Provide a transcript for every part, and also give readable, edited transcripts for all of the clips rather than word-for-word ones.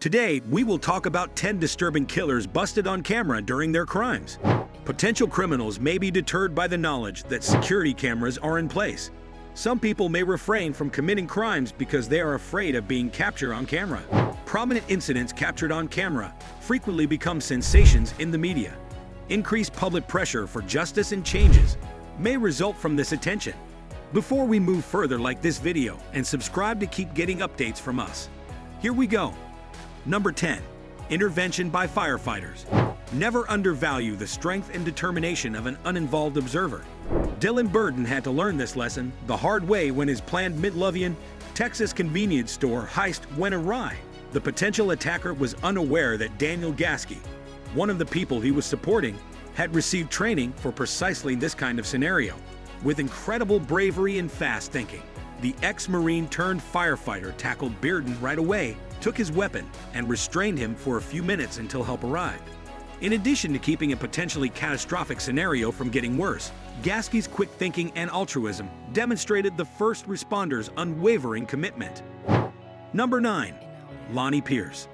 Today, we will talk about 10 disturbing killers busted on camera during their crimes. Potential criminals may be deterred by the knowledge that security cameras are in place. Some people may refrain from committing crimes because they are afraid of being captured on camera. Prominent incidents captured on camera frequently become sensations in the media. Increased public pressure for justice and changes may result from this attention. Before we move further, like this video and subscribe to keep getting updates from us. Here we go. Number 10. Intervention by firefighters. Never undervalue the strength and determination of an uninvolved observer. Dylan Burden had to learn this lesson the hard way when his planned Midlothian, Texas convenience store heist went awry. The potential attacker was unaware that Daniel Gasky, one of the people he was supporting, had received training for precisely this kind of scenario. With incredible bravery and fast thinking, the ex-Marine turned firefighter tackled Bearden right away, took his weapon, and restrained him for a few minutes until help arrived. In addition to keeping a potentially catastrophic scenario from getting worse, Gasky's quick thinking and altruism demonstrated the first responders' unwavering commitment. Number 9. Lonnie Pierce.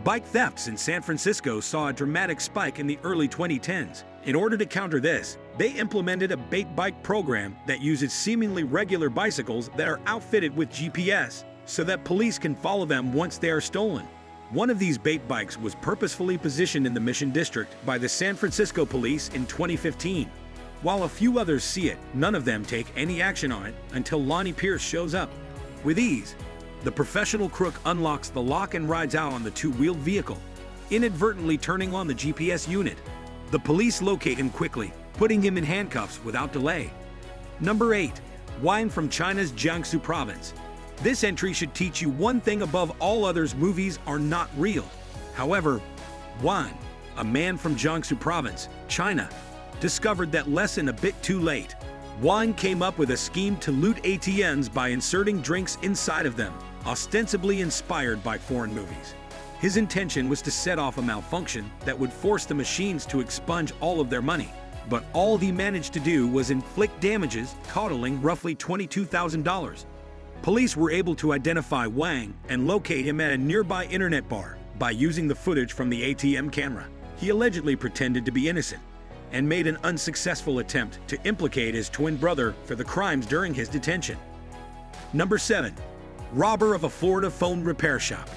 Bike thefts in San Francisco saw a dramatic spike in the early 2010s. In order to counter this, they implemented a bait bike program that uses seemingly regular bicycles that are outfitted with GPS so that police can follow them once they are stolen. One of these bait bikes was purposefully positioned in the Mission District by the San Francisco police in 2015. While a few others see it, none of them take any action on it until Lonnie Pierce shows up. With ease, the professional crook unlocks the lock and rides out on the two-wheeled vehicle, inadvertently turning on the GPS unit. The police locate him quickly, putting him in handcuffs without delay. Number 8. Wine from China's Jiangsu province. This entry should teach you one thing above all others: movies are not real. However, Wan, a man from Jiangsu province, China, discovered that lesson a bit too late. Wan came up with a scheme to loot ATMs by inserting drinks inside of them, ostensibly inspired by foreign movies. His intention was to set off a malfunction that would force the machines to expunge all of their money. But all he managed to do was inflict damages totaling roughly $22,000. Police were able to identify Wang and locate him at a nearby internet bar by using the footage from the ATM camera. He allegedly pretended to be innocent and made an unsuccessful attempt to implicate his twin brother for the crimes during his detention. Number 7. Robber of a Florida phone repair shop.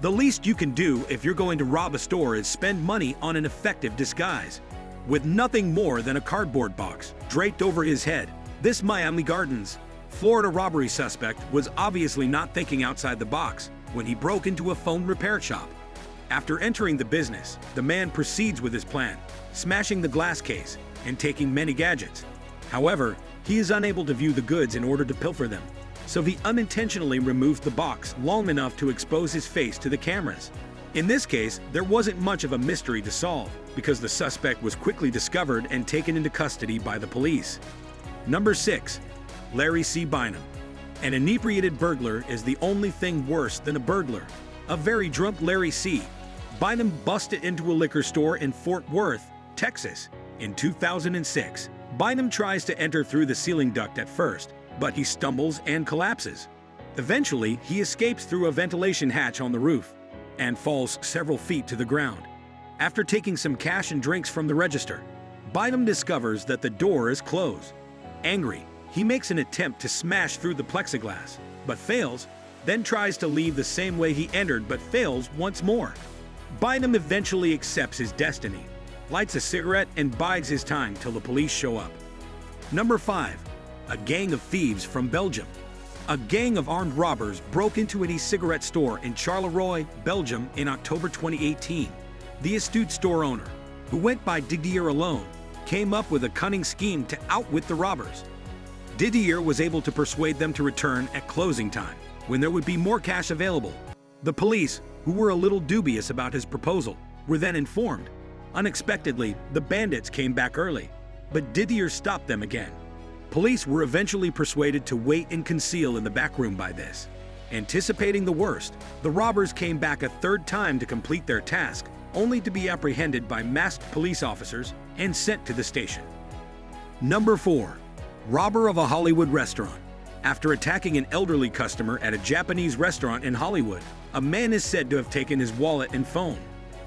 The least you can do if you're going to rob a store is spend money on an effective disguise. With nothing more than a cardboard box draped over his head, this Miami Gardens, Florida robbery suspect was obviously not thinking outside the box when he broke into a phone repair shop. After entering the business, the man proceeds with his plan, smashing the glass case and taking many gadgets. However, he is unable to view the goods in order to pilfer them, so he unintentionally removed the box long enough to expose his face to the cameras. In this case, there wasn't much of a mystery to solve because the suspect was quickly discovered and taken into custody by the police. Number 6. Larry C. Bynum. An inebriated burglar is the only thing worse than a burglar. A very drunk Larry C. Bynum busted into a liquor store in Fort Worth, Texas, in 2006. Bynum tries to enter through the ceiling duct at first, but he stumbles and collapses. Eventually, he escapes through a ventilation hatch on the roof and falls several feet to the ground. After taking some cash and drinks from the register, Bynum discovers that the door is closed. Angry, he makes an attempt to smash through the plexiglass, but fails, then tries to leave the same way he entered but fails once more. Bynum eventually accepts his destiny, lights a cigarette, and bides his time till the police show up. Number 5. A gang of thieves from Belgium. A gang of armed robbers broke into an e-cigarette store in Charleroi, Belgium in October 2018. The astute store owner, who went by Didier alone, came up with a cunning scheme to outwit the robbers. Didier was able to persuade them to return at closing time, when there would be more cash available. The police, who were a little dubious about his proposal, were then informed. Unexpectedly, the bandits came back early, but Didier stopped them again. Police were eventually persuaded to wait and conceal in the back room by this. Anticipating the worst, the robbers came back a third time to complete their task, only to be apprehended by masked police officers and sent to the station. Number 4. Robber of a Hollywood restaurant. After attacking an elderly customer at a Japanese restaurant in Hollywood, a man is said to have taken his wallet and phone.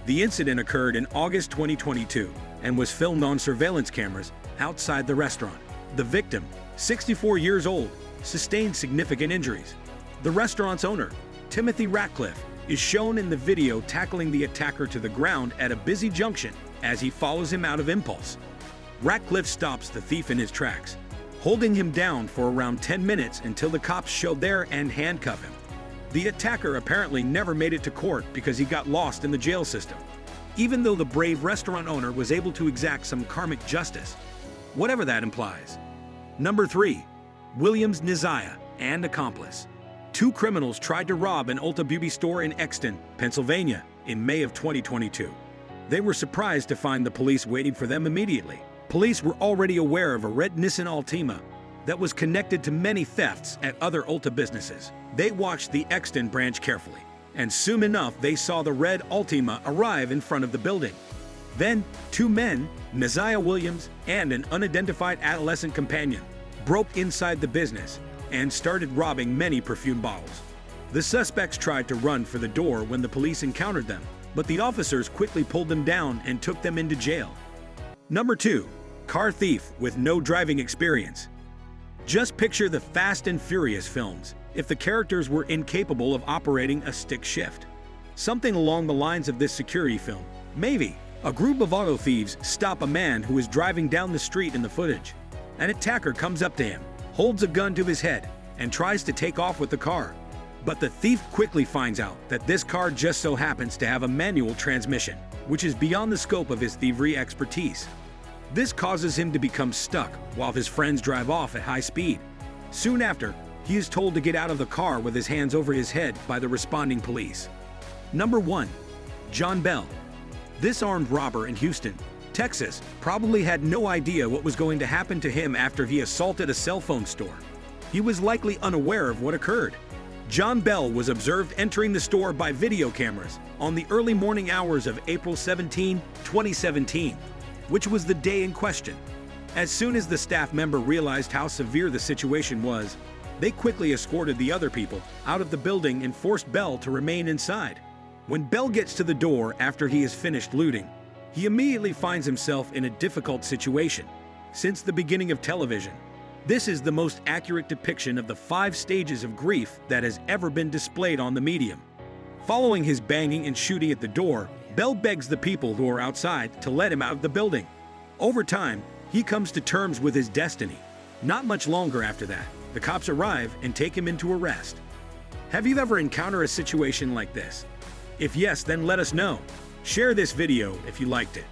The incident occurred in August 2022 and was filmed on surveillance cameras outside the restaurant. The victim, 64 years old, sustained significant injuries. The restaurant's owner, Timothy Ratcliffe, is shown in the video tackling the attacker to the ground at a busy junction as he follows him out of impulse. Ratcliffe stops the thief in his tracks, holding him down for around 10 minutes until the cops show there and handcuff him. The attacker apparently never made it to court because he got lost in the jail system, even though the brave restaurant owner was able to exact some karmic justice, whatever that implies. Number 3. Williams Niziah and accomplice. Two criminals tried to rob an Ulta Beauty store in Exton, Pennsylvania, in May of 2022. They were surprised to find the police waiting for them immediately. Police were already aware of a red Nissan Altima that was connected to many thefts at other Ulta businesses. They watched the Exton branch carefully, and soon enough they saw the red Altima arrive in front of the building. Then, two men, Niziah Williams and an unidentified adolescent companion, broke inside the business and started robbing many perfume bottles. The suspects tried to run for the door when the police encountered them, but the officers quickly pulled them down and took them into jail. Number 2. Car thief with no driving experience. Just picture the Fast and Furious films if the characters were incapable of operating a stick shift. Something along the lines of this security film. Maybe a group of auto thieves stop a man who is driving down the street in the footage. An attacker comes up to him, holds a gun to his head, and tries to take off with the car. But the thief quickly finds out that this car just so happens to have a manual transmission, which is beyond the scope of his thievery expertise. This causes him to become stuck while his friends drive off at high speed. Soon after, he is told to get out of the car with his hands over his head by the responding police. Number 1. John Bell. This armed robber in Houston, Texas, probably had no idea what was going to happen to him after he assaulted a cell phone store. He was likely unaware of what occurred. John Bell was observed entering the store by video cameras on the early morning hours of April 17, 2017, which was the day in question. As soon as the staff member realized how severe the situation was, they quickly escorted the other people out of the building and forced Bell to remain inside. When Bell gets to the door after he has finished looting, he immediately finds himself in a difficult situation. Since the beginning of television, this is the most accurate depiction of the 5 stages of grief that has ever been displayed on the medium. Following his banging and shooting at the door, Bell begs the people who are outside to let him out of the building. Over time, he comes to terms with his destiny. Not much longer after that, the cops arrive and take him into arrest. Have you ever encountered a situation like this? If yes, then let us know. Share this video if you liked it.